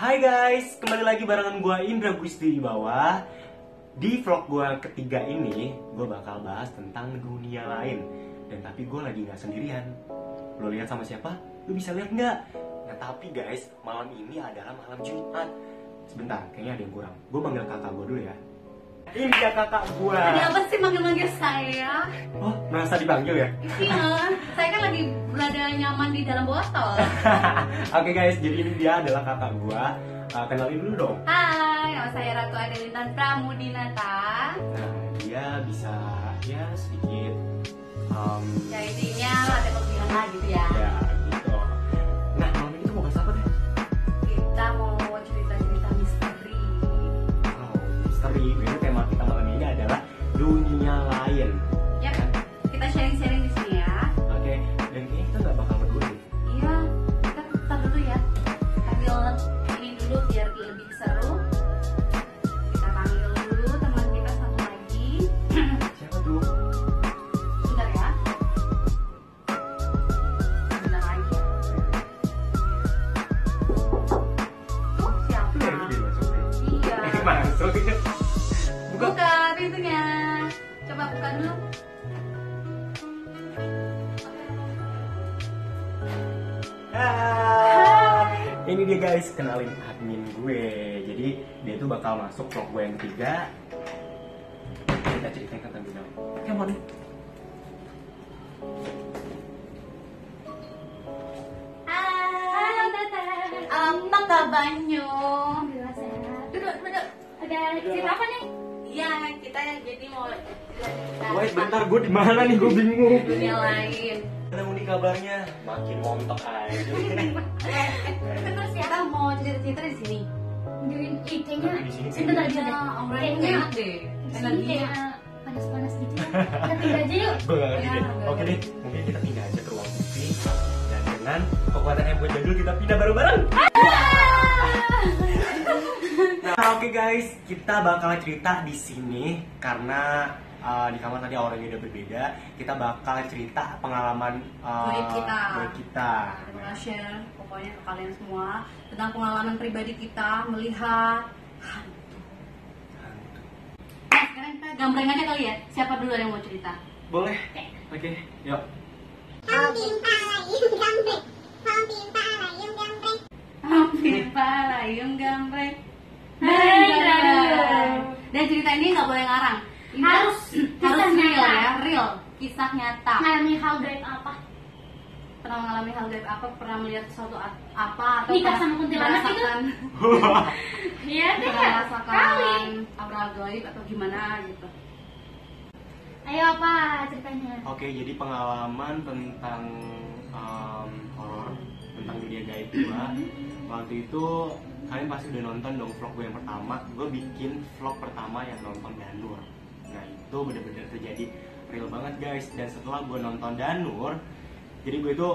Hai guys, kembali lagi barengan gue Indra Gusti di bawah. Di vlog gue ketiga ini, gue bakal bahas tentang dunia lain. Dan tapi gue lagi gak sendirian. Lo lihat sama siapa? Lo bisa lihat nggak? Nah tapi guys, malam ini adalah malam Jumat. Sebentar, kayaknya ada yang kurang. Gue panggil kakak gue dulu ya. Ini dia kakak gue. Ada apa sih manggil-manggil saya? Oh, merasa dipanggil ya? Iya, saya kan lagi berada nyaman di dalam botol. Oke guys, jadi ini dia adalah kakak gue. Kenalin dulu dong. Hai, nama saya Ratu Adelintan Pramudinata. Nah, dia bisa ya sedikit Ya intinya ada pemilihan lah gitu ya. ya gitu. Nah, malam ini tuh mau bahas apa deh? Kita mau cerita-cerita misteri. Oh, misteri. Jadi tema kita malam ini adalah dunia lain. Ya, kita sharing-sharing di sini ya. Oke, dan kayaknya kita nggak bakal berdua deh. Iya, kita putar dulu ya. Ambil ini dulu biar lebih seru. Kita panggil dulu teman kita satu lagi. Siapa tuh? Bentar ya. Bentar lagi. Oh, siapa? Tuh yang ini masuk deh. Iya. Masuk. Buka. Buka pintunya. Coba buka dulu. Ini dia guys, kenalin admin gue. Jadi dia tuh bakal masuk vlog gue yang ketiga. Kita ceritain tentang dunia. Come on. Halo Tata. Apa kabarnya? Alhamdulillah sehat. Duduk, duduk. Ada cerita apa nih? Iya, kita jadi mau cerita. Wait, bentar, gue di mana nih? Gue bingung. Dunia lain. Mana Uni kabarnya? Makin montok aja. Terus kita mau cerita-cerita di sini. Di kayaknya Di sini sebentar aja deh. Auranya Kayaknya enak deh. di sini Energinya. kayak panas-panas gitu ya. Kita pindah aja yuk. Gue gak ngerti Ya, deh. enggak. Oke deh, mungkin kita pindah aja ke ruang TV. Dan dengan kekuatan yang buat jadul kita pindah bareng-bareng. Nah, oke guys, kita bakal cerita di sini karena di kamar tadi auranya udah berbeda. Kita bakal cerita pengalaman Goib kita. Kita. Kita bakal share pokoknya ke kalian semua tentang pengalaman pribadi kita melihat hantu. Nah, sekarang kita gambreng aja kali ya. Siapa dulu yang mau cerita? Boleh? Oke, yuk. Hampir palayung gambreng. Dan cerita ini nggak boleh ngarang. Ini Harus kisah real nyata. ya, real, kisah nyata. Ngalami hal gaib apa? Pernah mengalami hal gaib apa? Pernah melihat sesuatu apa? Atau Nikah pernah sama kuntilanak gitu? merasakan- Iya deh pernah ya. Kali. merasakan aura gaib atau gimana gitu? Ayo apa ceritanya? Oke, jadi pengalaman tentang horor, tentang dunia gaib gua. Waktu itu kalian pasti udah nonton dong vlog gue yang pertama. Gue bikin vlog pertama yang nonton Danur. Nah itu bener-bener terjadi real banget guys. Dan setelah gue nonton Danur, jadi gue itu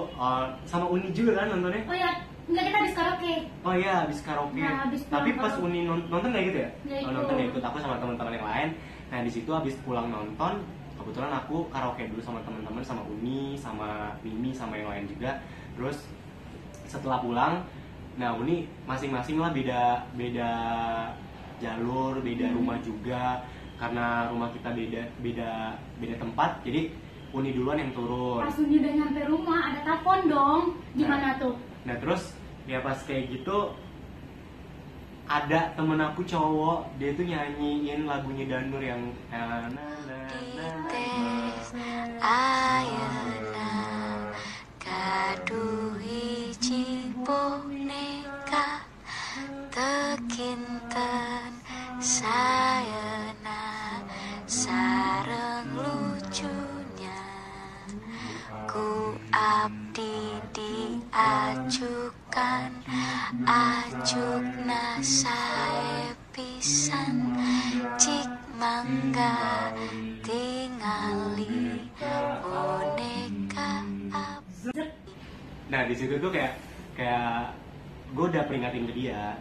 sama Uni juga kan nontonnya. Oh ya, enggak, kita habis karaoke. Oh iya, habis karaoke. Nah, habis Tapi pulang pas karaoke. Uni nonton kayak gitu ya? Nggak ikut. Nonton nggak ikut, aku sama teman-teman yang lain. Nah di situ habis pulang nonton, kebetulan aku karaoke dulu sama teman-teman, sama Uni, sama Mimi, sama yang lain juga. Terus setelah pulang, nah Uni masing-masing lah beda jalur, beda rumah juga. Karena rumah kita beda tempat, jadi Uni duluan yang turun. Pas Uni udah nyampe rumah ada telepon dong. Gimana tuh? Nah terus ya pas kayak gitu ada temen aku cowok, dia tuh nyanyiin lagunya Danur yang na na na Ayeuna kaduhiji boneka tekinten sayeuna sareng lucunya ku abdi diajukan ajukna sae pisan cik mangga tingali boneka Nah di situ tuh kayak gue udah peringatin ke dia,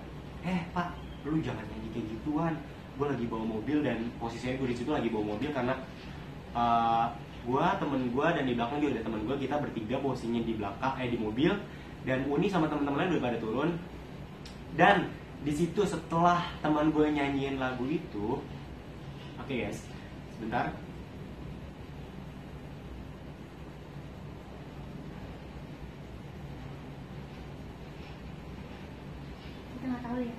Pak, lu jangan nyanyi kayak gituan. Gue lagi bawa mobil dan posisinya gue di situ lagi bawa mobil karena gue, temen gue, dan di belakang juga ada temen gue. Kita bertiga posisinya di belakang, di mobil. Dan Uni sama temen-temen lain udah pada turun. Dan di situ setelah teman gue nyanyiin lagu itu, oke guys, sebentar. Kita nggak tahu ya.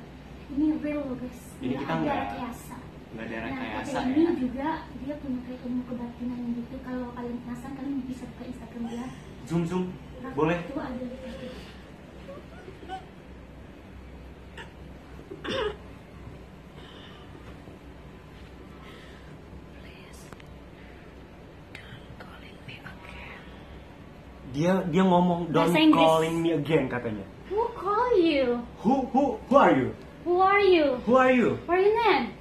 Ini real loh guys. Ini Nggak kita ada nggak- rekayasa. Nggak ada Nah, rekayasa Tete ini ya. juga dia punya kayak ilmu kebatinan gitu. Kalau kalian penasaran, kalian bisa buka Instagram dia. Zoom, boleh. Itu ada Tete. Dia ngomong don't Bahasa Inggris. calling me again katanya. Who call you? Who are you? Who are you? Who are you? What are your name?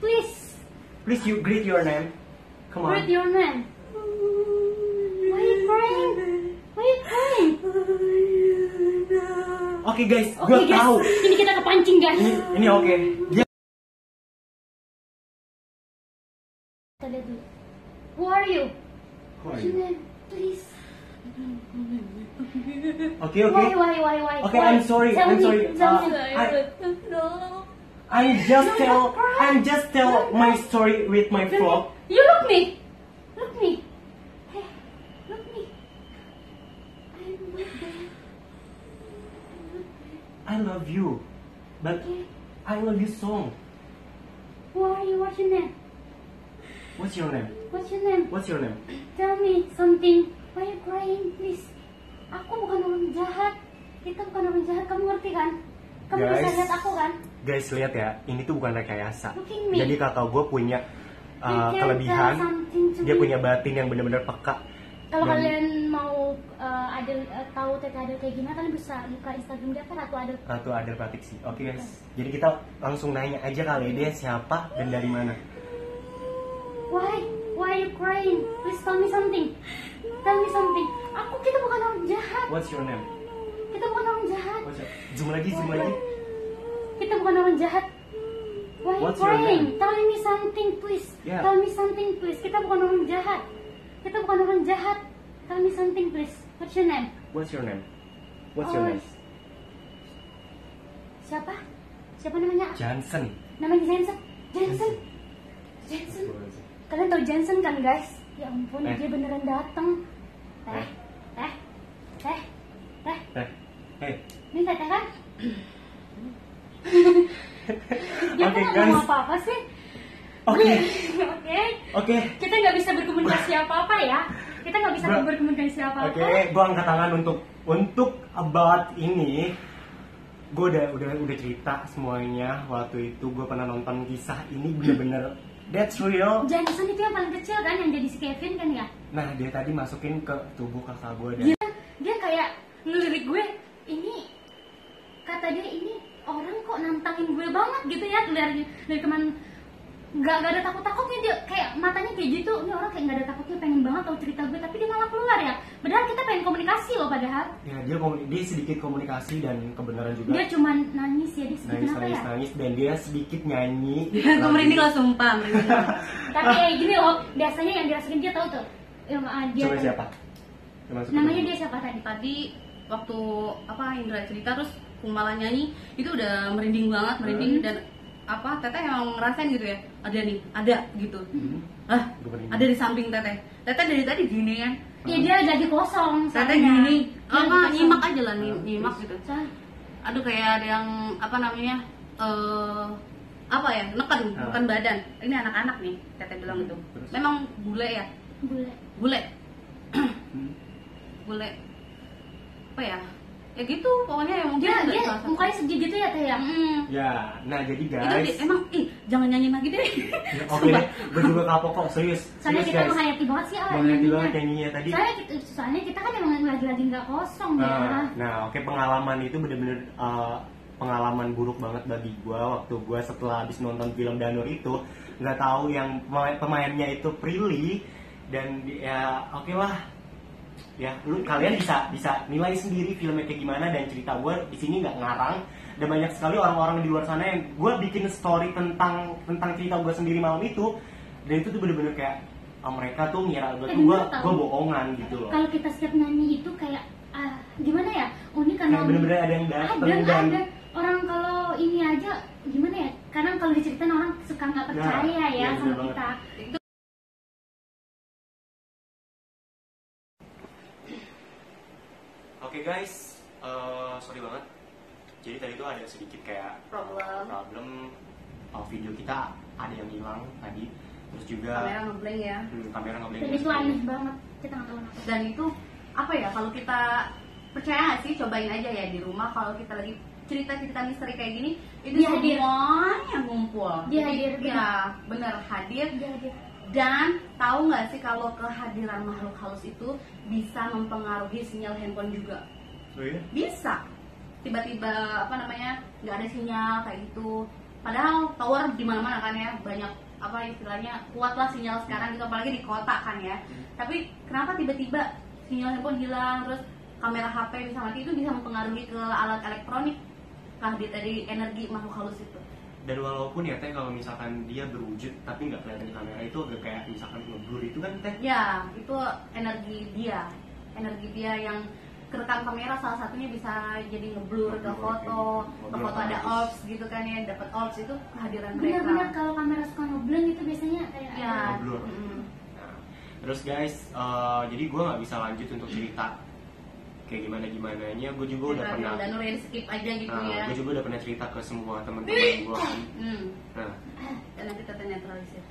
Please, Please you greet your name. Come write on. your name. Why are you crying? Why are you crying? Oke guys, Oke gue guys, tahu. ini kita kepancing guys. Ini oke. Dia Kita lihat dulu. Who are you? Who are What's your you? name? Please. Oke. Why? Okay, I'm sorry. Tell I'm me, sorry. Tell me. I'm just tell my story with my vlog. You look me. Look me. Hey, look me. I'm not bad. I love you, but Okay. I love you so. Who are you? What's your name? What's your name? What's your name? What's your name? Tell me something. Why you crying, please? Aku bukan orang jahat. Kita bukan orang jahat. Kamu ngerti kan? Kamu bisa Guys. lihat aku kan? Guys, lihat ya, ini tuh bukan rekayasa. Look at me. Jadi kakak gue punya You can kelebihan. tell something to Dia me. punya batin yang benar-benar peka. Kalau Dan- kalian mau tahu Tete ada kayak gimana, kalian bisa buka Instagram dia kan atau ada. Atau ada pratik sih. Oke guys, jadi kita langsung nanya aja kali dia siapa dan dari mana. Why are you crying? Please tell me something. Tell me something. Kita bukan orang jahat. What's your name? Kita bukan orang jahat. Zoom lagi. Kita bukan orang jahat. Why are you What's your crying? name? Tell me something please. Yeah. Tell me something please. Kita bukan orang jahat. Kita bukan orang jahat. Tell me something please. What's your name? What's your name? What's your Oh, name? Siapa? Siapa namanya? Johnson. Namanya Jensen. Jensen. Kalian tahu Jensen kan guys? Ya ampun, Eh. dia beneran datang. Eh. Hey. Ini Tete kan? Dia Oke, kok nggak guys. ngomong apa-apa sih? Oke. Oke. Kita nggak bisa berkomunikasi apa-apa ya. Kita nggak bisa Bro. berkomunikasi apa-apa. Oke, gua angkat tangan untuk about ini. Gue udah cerita semuanya waktu itu. Gue pernah nonton kisah ini bener-bener that's real. Jensen itu yang paling kecil kan, yang jadi si Kevin kan ya? Nah, dia tadi masukin ke tubuh kakak gue dan Dia kayak ngelirik gue, ini kata dia ini orang kok nantangin gue banget gitu ya, dari kemana nggak ada takut-takutnya, dia kayak matanya kayak gitu, ini orang kayak nggak ada takutnya, pengen banget tahu cerita gue, tapi dia malah keluar ya, padahal kita pengen komunikasi loh, padahal ya dia sedikit komunikasi dan kebenaran juga. dia cuman nangis ya, dia sedikit apa ya, Nangis dan dia sedikit nyanyi. Gue merinding loh, sumpah merinding. tapi gini loh, biasanya yang dirasain dia tahu tuh, dia Coba siapa? Yang masuk ke namanya tubuh. dia siapa tadi? Tadi waktu Indra cerita terus Kumala nyanyi itu udah merinding banget, dan Teteh emang ngerasain gitu ya, ada gitu. Gua merinding. Ada di samping Teteh dari tadi gini kan, Ya dia lagi kosong Teteh soalnya. gini, Dia lagi kosong. nyimak aja lah, nyimak gitu. Soalnya- Aduh, kayak ada yang neken, bukan badan. Ini anak-anak nih, Teteh bilang gitu. Terus? Memang bule ya, Bule. bule apa ya gitu pokoknya ya, mungkin Dia ada dia salah satu. mukanya sedih gitu ya Teh ya. Ya, nah jadi Itu guys. emang jangan nyanyiin lagi deh. Oke deh, gue juga kapok kok, serius. Soalnya Serius kita guys. menghayati banget sih Menghayati banget nyanyinya tadi. Soalnya kita kan emang lagi nggak kosong ya. Nah, oke, pengalaman itu bener-bener pengalaman buruk banget bagi gue waktu gue setelah habis nonton film Danur itu nggak tahu yang pemainnya itu Prilly dan ya oke lah ya kalian bisa nilai sendiri filmnya kayak gimana dan cerita gue di sini nggak ngarang dan banyak sekali orang-orang di luar sana yang gue bikin story tentang cerita gue sendiri malam itu dan itu tuh bener-bener kayak mereka tuh ngira gue tuh bener tau. gue bohongan gitu loh. Kalau kita setiap nyanyi itu kayak gimana ya? Ini karena Kayak bener-bener ada yang dateng dan ada orang kalau diceritain orang suka nggak percaya Nah, ya iya, sama bener kita. Oke guys, sorry banget. Jadi tadi tuh ada sedikit kayak problem video kita ada yang hilang tadi. Terus juga Kamera ngeblank ya. Kamera ngeblank. Dan itu aneh banget, kita nggak tahu kenapa. Dan itu apa ya, kalau kita percaya nggak sih, cobain aja ya di rumah kalau kita lagi cerita-cerita misteri kayak gini, itu Dia hadir. semuanya ngumpul. Dia Jadi, hadir, ya bener hadir. Dia. Dan tahu nggak sih kalau kehadiran makhluk halus itu bisa mempengaruhi sinyal handphone juga? Oh iya? Bisa. Tiba-tiba apa namanya nggak ada sinyal kayak gitu. Padahal tower di mana-mana kan ya, banyak apa istilahnya kuat lah sinyal sekarang gitu, apalagi di kota kan ya. Tapi kenapa tiba-tiba sinyal handphone hilang, terus kamera HP bisa mati, itu bisa mempengaruhi ke alat elektronik dari energi makhluk halus itu. Dan walaupun ya teh kalau misalkan dia berwujud tapi nggak kelihatan di kamera itu agak kayak misalkan ngeblur itu kan teh. Ya, itu energi dia yang kerekam kamera salah satunya bisa jadi ngeblur ke foto ada orbs gitu kan ya, dapat orbs itu kehadiran mereka. Benar-benar kalau kamera suka ngeblank itu biasanya kayak Ya. Ngeblur. Nah, terus guys, jadi gue nggak bisa lanjut untuk cerita kayak gimananya. Gue juga udah pernah. Dan udah skip aja gitu ya. Gue juga udah pernah cerita ke semua teman-teman gue kan. Nah, Dan nanti kita netralisir.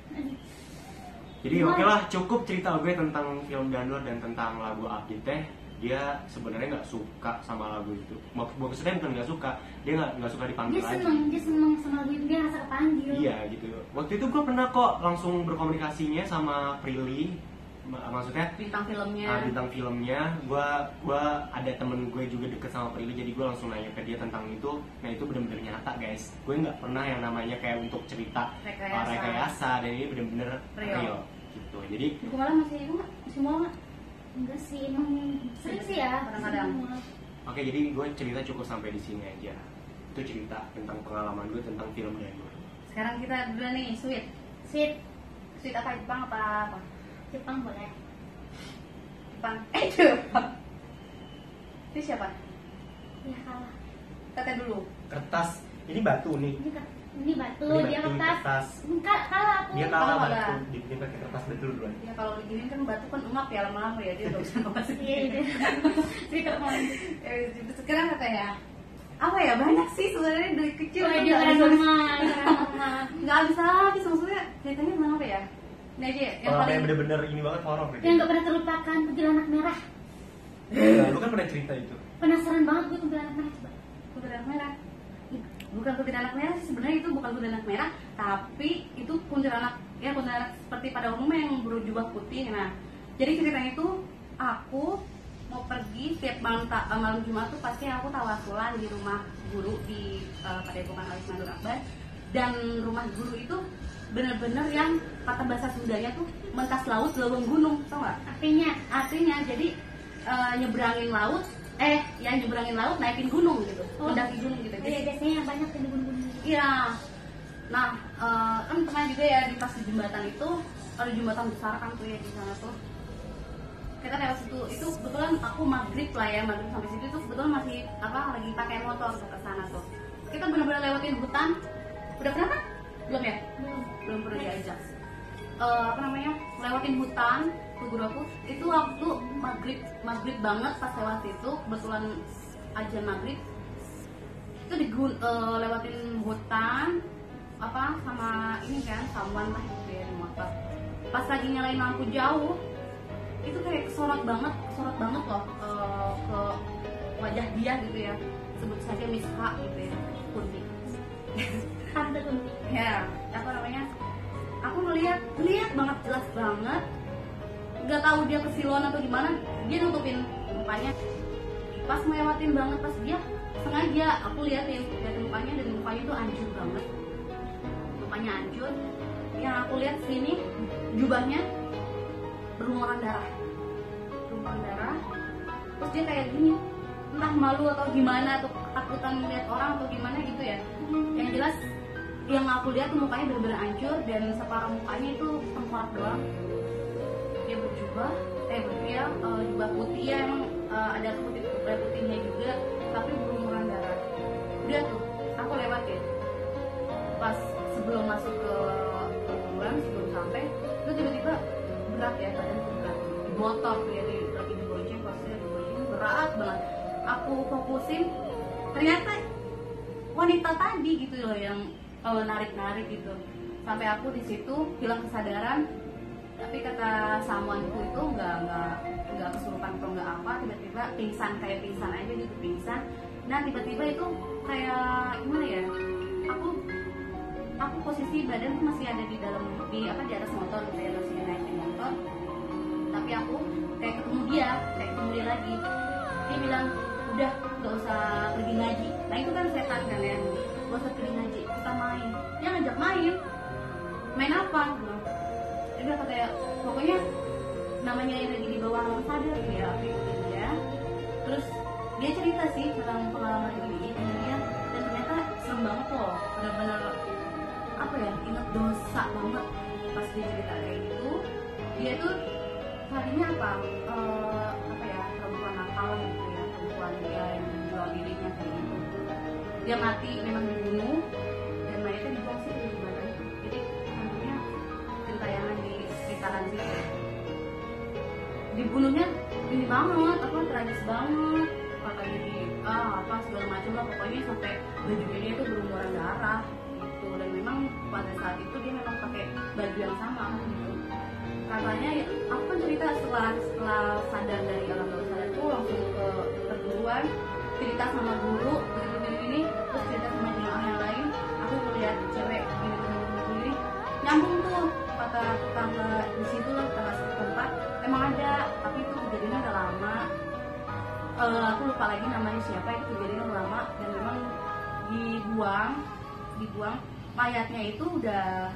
jadi oke lah, cukup cerita gue tentang film Danur dan tentang lagu Update teh. Dia sebenarnya nggak suka sama lagu itu. Maksudnya bukan nggak suka, dia nggak suka dipanggil dia lagi. seneng sama lagu itu, dia ngerasa kepanggil. Iya gitu. Waktu itu gue pernah kok langsung berkomunikasinya sama Prilly, maksudnya Bintang filmnya. bintang filmnya. Gue ada temen gue juga deket sama Prilly, jadi gue langsung nanya ke dia tentang itu. Nah itu bener-bener nyata guys. Gue nggak pernah yang namanya kayak untuk cerita rekayasa, dan ini bener-bener real. Gitu. Jadi Buku malah masih itu nggak? Masih mau nggak? Enggak sih, emang sering sih ya. Kadang-kadang. oke, jadi gue cerita cukup sampai di sini aja. Itu cerita tentang pengalaman gue tentang film Danur. Sekarang kita dulu nih, sweet apa, Jepang apa? Jepang boleh. Jepang. Jepang. Itu siapa? Ya kalah. Teteh dulu. Kertas, ini batu nih. Ini batu, Ini dia batu, kertas. Kalah aku. Dia kalah Oh, batu, enggak. dia pakai kertas betul duluan. Ya kalau diginiin kan batu kan ngap ya lama-lama ya, dia udah bisa masukin. Iya, iya. Cerita kemarin. Sekarang katanya apa ya, banyak sih sebenarnya dari kecil. Oh, tuh dia nggak orang bisa- rumah. nggak bisa habis, maksudnya ceritanya tentang apa ya? Ini aja yang Kalau paling yang bener-bener ini banget horor gitu. Yang gak pernah terlupakan, kuntilanak merah. Nah, lu kan pernah cerita itu. Penasaran banget gue kuntilanak merah, coba. kuntilanak merah. Bukan kuntilanak merah sih, sebenarnya itu bukan kuntilanak merah, tapi itu kuntilanak seperti pada umumnya yang berjubah putih. Nah, jadi ceritanya itu aku mau pergi tiap malam Jumat tuh pasti aku tawasulan di rumah guru di Padepokan Alis Mandur Akbar, dan rumah guru itu bener-bener yang kata bahasa Sundanya tuh mentas laut gelembung gunung, tau nggak? Artinya jadi nyebrangin laut naikin gunung gitu, mendaki gunung gitu. Iya, biasanya banyak yang di gunung-gunung. Iya. Nah, kan pernah juga ya di pas di jembatan itu ada jembatan besar kan tuh ya di sana tuh. Kita lewat situ, itu kebetulan aku maghrib sampai situ itu kebetulan masih lagi pakai motor tuh ke sana tuh. Kita benar-benar lewatin hutan. Udah pernah kan? Belum ya? Belum pernah diajak. Lewatin hutan ke guru aku itu waktu maghrib banget pas lewat itu, kebetulan ajan maghrib itu lewatin hutan sama ini kan sawan lah gitu ya di motor. Pas lagi nyalain lampu jauh itu kayak sorot banget loh ke wajah dia gitu ya, sebut saja Miska gitu ya, Kunti. Tante Kunti. Ya, aku ngeliat banget, jelas banget. Gak tahu dia kesiluan atau gimana, dia nutupin mukanya. Pas melewatin banget, pas dia sengaja aku liatin mukanya, dan mukanya tuh hancur banget. Mukanya hancur. Yang aku lihat sini jubahnya berlumuran darah. Terus dia kayak gini, entah malu atau gimana, atau ketakutan melihat orang atau gimana gitu ya. Yang jelas yang aku lihat tuh mukanya benar-benar hancur, dan separuh mukanya itu tengkorak doang. Dia berjubah, jubah putih ya, emang ada putihnya juga, tapi berlumuran darah. Udah tuh, aku lewatin. Pas sebelum masuk ke perguruan sebelum sampai itu tiba-tiba berat ya, badan tuh berat di motor tuh ya, lagi di bonceng, posisinya di bonceng berat banget. Aku fokusin ternyata wanita tadi gitu loh yang narik-narik gitu, sampai aku di situ hilang kesadaran. Tapi kata samuanku itu nggak kesurupan atau nggak apa, tiba-tiba pingsan, kayak pingsan aja gitu, pingsan. Nah tiba-tiba itu kayak gimana ya, aku posisi badan tuh masih ada di dalam di atas motor gitu ya, masih naikin motor. Tapi aku kayak ketemu dia lagi. Dia bilang udah nggak usah pergi ngaji. Nah itu kan setan kan ya, nggak usah pergi ngaji, kita main. Dia ngajak main apa? Dia bilang kayak pokoknya namanya yang lagi di bawah alam sadar ya, aku ikutin dia. Terus dia cerita sih tentang pengalaman ini dia, dan ternyata serem banget loh, benar-benar apa ya, inget dosa banget pas dia cerita kayak gitu. Dia tuh tadinya apa ya, perempuan nakal gitu ya, perempuan dia yang menjual dirinya kayak gitu. Dia mati memang dibunuh dan mayatnya dibuang sih di badan. Jadi tentunya gentayangan di sekitaran situ. Dibunuhnya ini banget, tragis banget, katanya di apa segala macam lah, pokoknya sampai bajunya dia tuh berlumuran darah gitu. Dan memang pada saat itu dia memang pakai baju yang sama gitu. Katanya ya, aku kan cerita setelah sadar dari alam bawah sadar tuh langsung ke perguruan, cerita sama guru begini, terus cerita sama jemaah yang lain. Aku melihat cewek gini, nyambung tuh kata tetangga di situ lah, tetangga setempat emang ada, tapi itu kejadiannya udah lama. Aku lupa lagi namanya siapa, itu kejadiannya udah lama dan memang dibuang mayatnya itu udah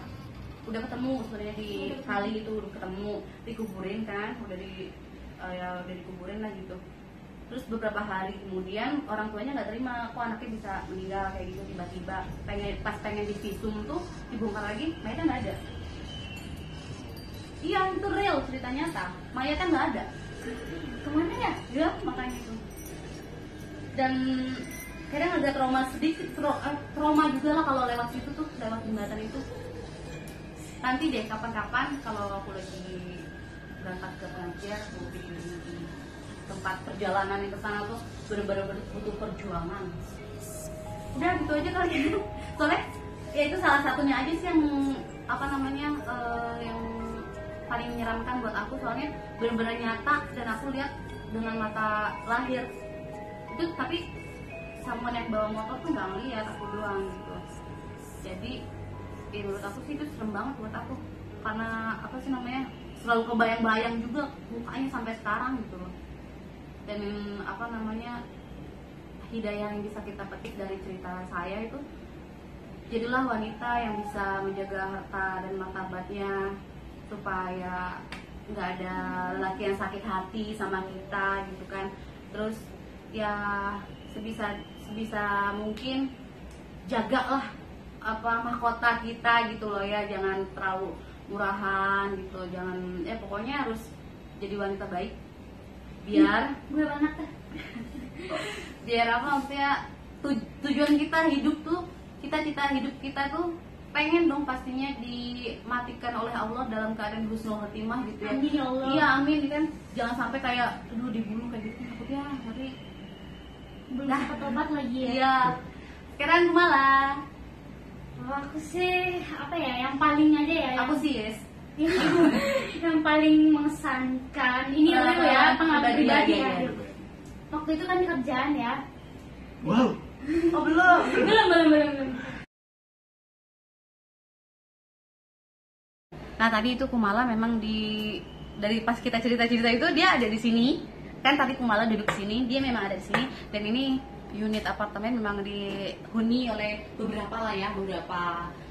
ketemu sebenarnya di kali itu, udah ketemu, dikuburin kan, udah dikuburin lah gitu. Terus beberapa hari kemudian orang tuanya nggak terima kok anaknya bisa meninggal kayak gitu tiba-tiba, pengen divisum tuh dibongkar lagi, mayatnya nggak ada. Iya itu real, cerita nyata, mayatnya nggak ada. Kemana ya? Ya makanya itu. Dan kadang agak trauma sedikit, trauma juga lah kalau lewat situ tuh, lewat jembatan itu. Nanti deh kapan-kapan kalau aku lagi berangkat ke pengajian, aku bikin tempat perjalanan yang kesana tuh bener-bener butuh perjuangan. Udah gitu aja kali ya. Soalnya ya itu salah satunya aja sih yang yang paling menyeramkan buat aku, soalnya bener-bener nyata dan aku lihat dengan mata lahir. Itu tapi sama yang bawa motor tuh nggak ngeliat, aku doang gitu. Jadi ya menurut aku sih itu serem banget buat aku, karena selalu kebayang-bayang juga mukanya sampai sekarang gitu loh. Dan hidayah yang bisa kita petik dari cerita saya itu, jadilah wanita yang bisa menjaga harta dan martabatnya supaya nggak ada lelaki yang sakit hati sama kita gitu kan. Terus ya sebisa mungkin jagalah mahkota kita gitu loh ya, jangan terlalu murahan gitu, jangan ya pokoknya harus jadi wanita baik biar gue banget biar maksudnya tujuan kita hidup tuh, cita-cita hidup kita tuh pengen dong pastinya dimatikan oleh Allah dalam keadaan husnul khotimah gitu ya. Amin ya Allah. Iya amin kan, jangan sampai kayak dibunuh kayak gitu, takutnya ngeri. Belum sempat obat lagi ya. Iya. Sekarang malah aku sih yang paling aja ya. aku sih yes. Yang paling mengesankan ini dulu ya, pengalaman pribadi ya. Waktu itu kan kerjaan ya. Wow. Oh belum. Belum. Nah tadi itu Kumala memang dari pas kita cerita-cerita itu dia ada di sini kan, tadi Kumala duduk di sini, dia memang ada di sini. Dan ini unit apartemen memang dihuni oleh beberapa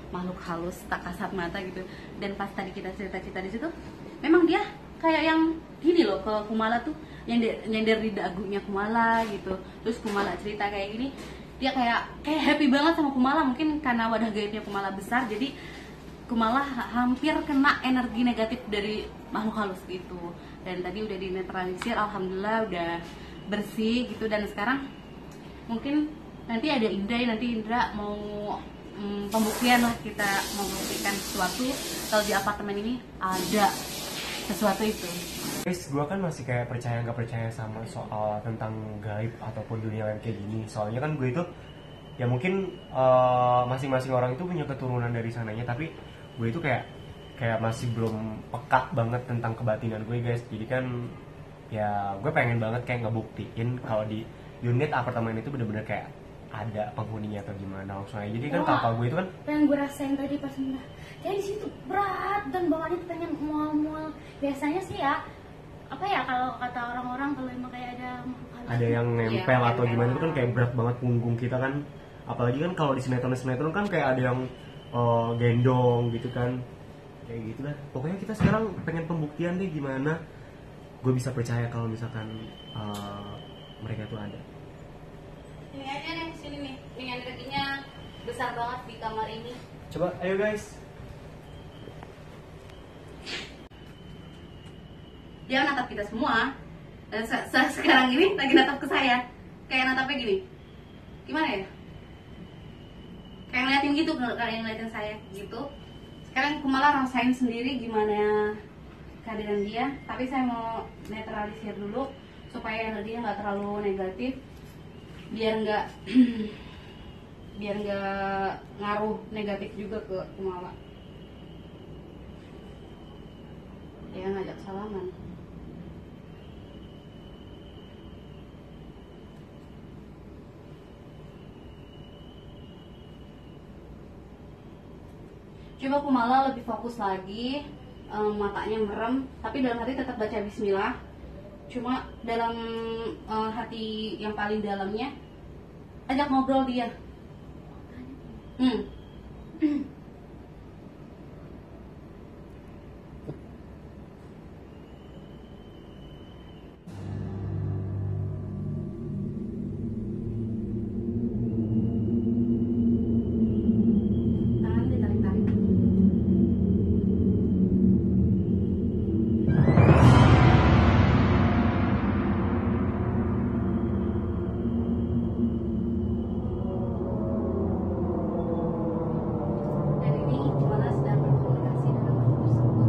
makhluk halus tak kasat mata gitu. Dan pas tadi kita cerita-cerita di situ, memang dia kayak yang gini loh ke Kumala tuh, nyender di dagunya Kumala gitu. Terus Kumala cerita kayak gini, dia kayak happy banget sama Kumala, mungkin karena wadah gaibnya Kumala besar, jadi Kumala hampir kena energi negatif dari makhluk halus gitu. Dan tadi udah dinetralisir, alhamdulillah udah bersih gitu. Dan sekarang mungkin nanti ada Indra mau pembuktian lah, kita membuktikan sesuatu kalau di apartemen ini ada sesuatu itu. Guys, gue kan masih kayak percaya nggak percaya sama soal tentang gaib ataupun dunia lain kayak gini. Soalnya kan gue itu ya mungkin masing-masing orang itu punya keturunan dari sananya, tapi gue itu kayak masih belum peka banget tentang kebatinan gue guys. Jadi kan ya gue pengen banget kayak ngebuktiin kalau di unit apartemen itu bener-bener kayak ada penghuninya atau gimana langsung aja. Jadi kan kakak gue itu kan yang gue rasain tadi pas pindah kayak di situ berat dan bawaannya tuh pengen mual-mual. Biasanya sih ya apa ya, kalau kata orang-orang kalau emang kayak ada yang nempel atau gimana itu kan kayak berat banget punggung kita kan. Apalagi kan kalau di sinetron kan kayak ada yang gendong gitu kan, kayak gitu lah. Pokoknya kita sekarang pengen pembuktian deh gimana gue bisa percaya kalau misalkan mereka tuh ada. Ini aja nih, sini nih, ini energinya besar banget di kamar ini. Coba, ayo guys. Dia natap kita semua. Dan sekarang ini lagi natap ke saya. Kayak natapnya gini. Gimana ya? Kayak ngeliatin gitu, kayak ngeliatin saya gitu. Sekarang aku malah rasain sendiri gimana kehadiran dia. Tapi saya mau netralisir dulu supaya energinya nggak terlalu negatif, biar nggak ngaruh negatif juga ke Kumala. Dia ngajak salaman. Coba Kumala lebih fokus lagi, matanya merem, tapi dalam hati tetap baca bismillah. Cuma dalam hati yang paling dalamnya, ajak ngobrol dia. Tangan ditarik-tarik. Dan ini Kumala sedang berkomunikasi dengan makhluk tersebut.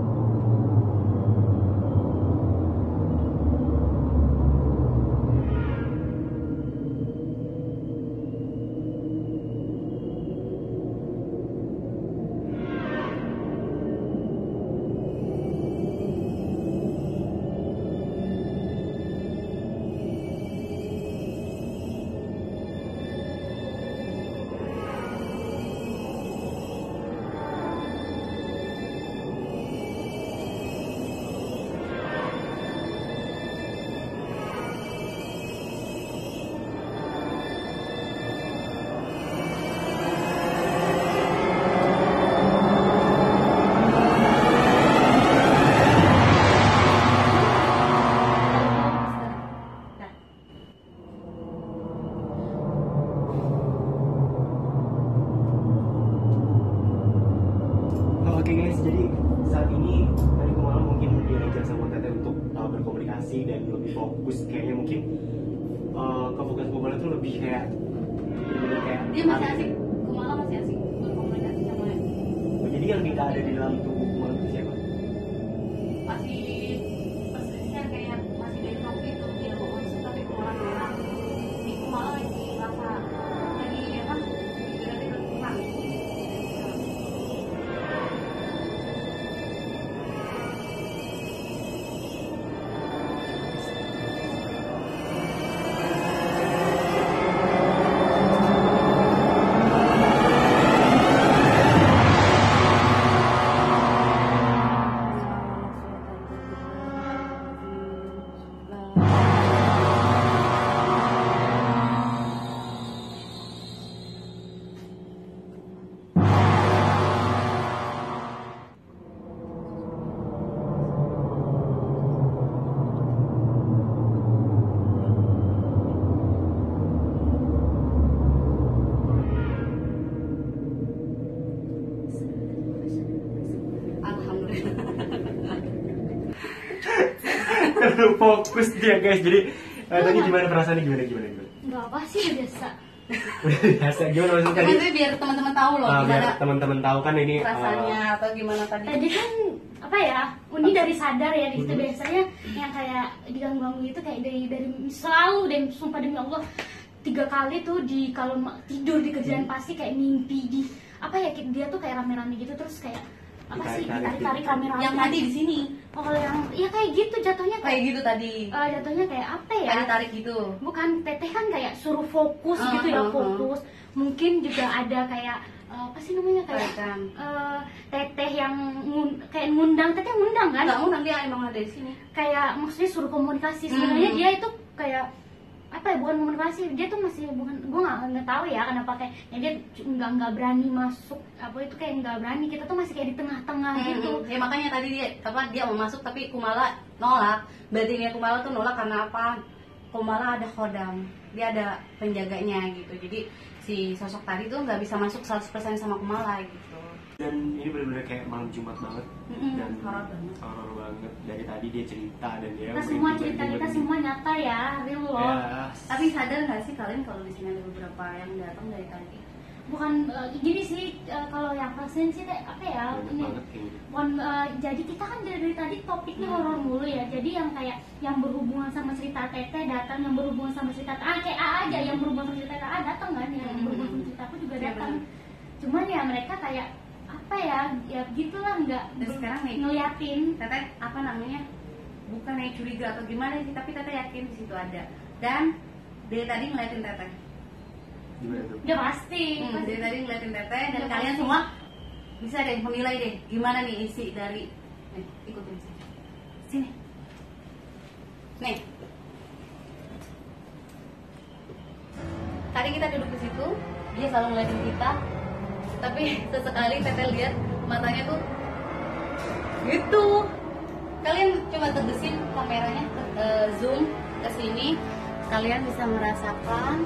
Nah, Oke guys, jadi saat ini dari Kumala mungkin diajak sama Teteh untuk berkomunikasi dan lebih fokus. Kayaknya mungkin ke fokus Kumala itu lebih kayak bener-bener kayak dia masih asik, Kumala masih asik berkomunikasi sama Jadi yang tidak ada di dalam tubuh Kumala itu siapa? masih persisnya kayak masih bentrok gitu. Dia mau masuk tapi Kumala nolak. Ini Kumala lagi rasa lagi apa? Berarti berkurang. Terlalu fokus dia guys. Jadi tadi gimana perasaannya gimana? nggak apa sih, udah biasa. Udah biasa. Gimana maksudnya tadi? Maksudnya biar teman-teman tahu loh Biar gimana teman-teman tahu kan ini rasanya atau gimana tadi. Tadi kan apa ya, Uni dari sadar ya di situ biasanya yang kayak diganggu-ganggu itu kayak dari selalu dan sumpah demi Allah 3 kali tuh di kalau tidur di kerjaan pasti kayak mimpi di apa ya, dia tuh kayak rame-rame gitu terus kayak apa sih ditarik-tarik rame-rame. Yang tadi di sini. Oh, kalau yang ya kayak gitu jatuhnya Kayak gitu tadi. jatuhnya kayak apa ya? Kayak tarik gitu. Bukan, teteh kan kayak suruh fokus gitu ya, fokus. Mungkin juga ada kayak apa sih namanya kayak Tarikan. teteh yang kayak ngundang, teteh ngundang kan? Enggak ngundang, dia emang ada di sini. Kayak maksudnya suruh komunikasi. Sebenarnya dia itu kayak apa ya, bukan komunikasi, dia tuh masih bukan, gue nggak tahu ya kenapa kayak ya dia nggak berani masuk apa itu, kayak nggak berani, kita tuh masih kayak di tengah-tengah gitu. Ya makanya tadi dia mau masuk tapi Kumala nolak. Berarti ini Kumala tuh nolak karena apa? Kumala ada khodam, dia ada penjaganya gitu. Jadi si sosok tadi tuh nggak bisa masuk 100% sama Kumala gitu. Dan ini benar-benar kayak malam Jumat banget dan Horor banget. horor banget. Dari tadi dia cerita dan dia Kita semua cerita kita semua nyata ya, real loh. Ya, Tapi sadar nggak sih kalian kalau di sini ada beberapa yang datang dari tadi? Bukan gini sih, kalau yang pasien sih kayak apa ya, banyak ini banget kayak gitu. bukan, jadi kita kan dari tadi topiknya horor mulu ya, jadi yang kayak yang berhubungan sama cerita teteh datang, yang berhubungan sama cerita kayak A aja, yang berhubungan sama cerita A datang kan, yang berhubungan sama cerita aku juga Iya, datang. Cuman ya mereka kayak apa ya gitulah, nggak Dan sekarang nih, ngeliatin. Teteh apa namanya? Bukan yang curiga atau gimana sih, tapi Teteh yakin di situ ada. Dan dari tadi ngeliatin Teteh. Gimana tuh? Udah pasti. Dari tadi ngeliatin Teteh dan Udah kalian pasti. semua bisa deh menilai deh gimana nih isi dari ikutin sini. Nih. Tadi kita duduk di situ, dia selalu ngeliatin kita. Tapi sesekali Teteh lihat matanya tuh gitu. Kalian coba tegesin kameranya, zoom ke sini, kalian bisa merasakan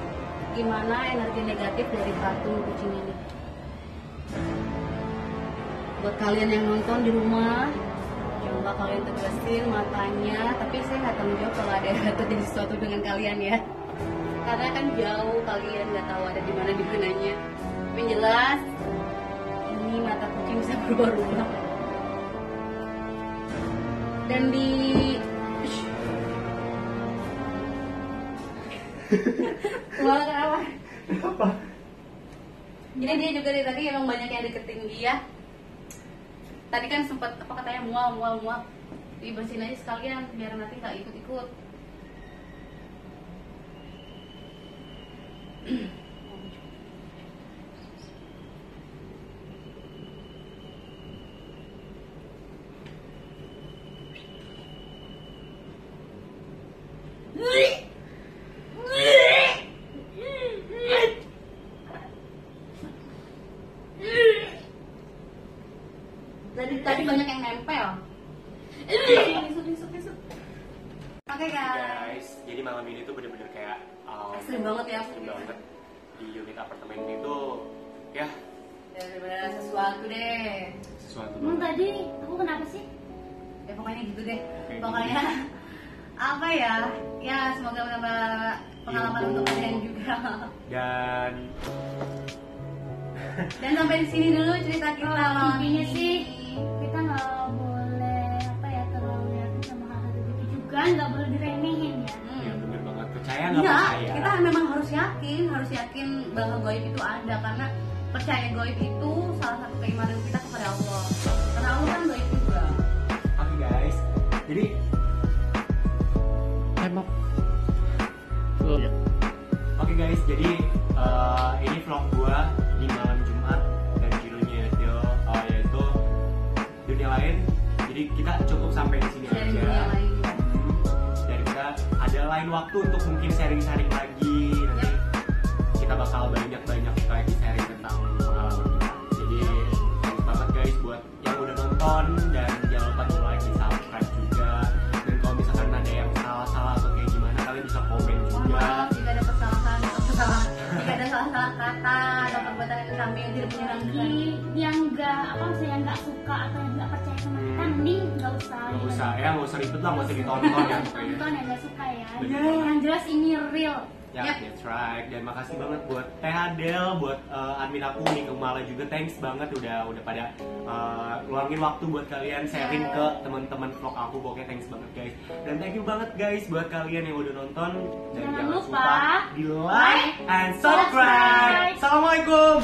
gimana energi negatif dari patung kucing ini. Buat kalian yang nonton di rumah, coba kalian tegesin matanya. Tapi saya nggak tanggung jawab kalau ada terjadi sesuatu dengan kalian ya, karena kan jauh, kalian nggak tahu ada di mana di mananya. Tapi yang jelas ini mata kucing bisa berubah-ubah. Dan di Kumala kenapa? Kenapa? Jadi dia juga dari tadi emang banyak yang deketin dia. Tadi kan sempat apa katanya mual. Dibersihin aja sekalian biar nanti nggak ikut-ikut. Tadi banyak yang nempel. Isut. Oke guys. Jadi malam ini tuh bener-bener kayak Ekstrim banget ya. ekstrim banget. Di unit apartemen ini tuh ya Ada sesuatu deh. sesuatu Emang banget. tadi aku kenapa sih? Ya pokoknya gitu deh. Oke, Pokoknya apa ya? Ya semoga menambah pengalaman Ilmu. untuk kalian juga. Dan Dan sampai di sini dulu cerita kita malam Intinya ini. sih kita nggak boleh apa ya, terlalu yakin sama hal begitu juga, nggak boleh diremehin ya. ya bener banget, percaya nggak Enggak, percaya? kita memang harus yakin bahwa gaib itu ada, karena percaya gaib itu salah satu keimanan kita kepada Allah. Karena Allah kan gaib juga. Oke guys, jadi Oke guys, jadi ini vlog gua di malam Jumat dan judulnya yaitu dunia lain. Jadi kita cukup sampai di sini Sharing aja. dunia lain. Dan kita ada lain waktu untuk mungkin sharing-sharing lagi. Nanti kita bakal banyak-banyak lagi sharing tentang pengalaman kita. Jadi thanks banget guys buat yang udah nonton, dan jangan lupa di like, di subscribe juga. Dan kalau misalkan ada yang salah-salah atau kayak gimana, kalian bisa komen Mohon juga. maaf jika ada kesalahan, jika ada salah-salah kata atau perbuatan yang kami yang tidak menyenangkan. Jadi yang nggak apa maksudnya, yang nggak suka atau yang nggak percaya sama kita, mending nggak usah. Nggak usah ya, nggak usah ribet lah, nggak usah ditonton ya pokoknya. Tonton yang nggak suka ya. Bener. Yang jelas ini real. Ya, that's right. Dan makasih banget buat Teh Adel, buat admin aku nih Kumala juga. Thanks banget udah pada luangin waktu buat kalian sharing ke teman-teman vlog aku. Pokoknya thanks banget guys. Dan thank you banget guys buat kalian yang udah nonton. Dan Jangan jangan lupa lupa di like and subscribe. Assalamualaikum.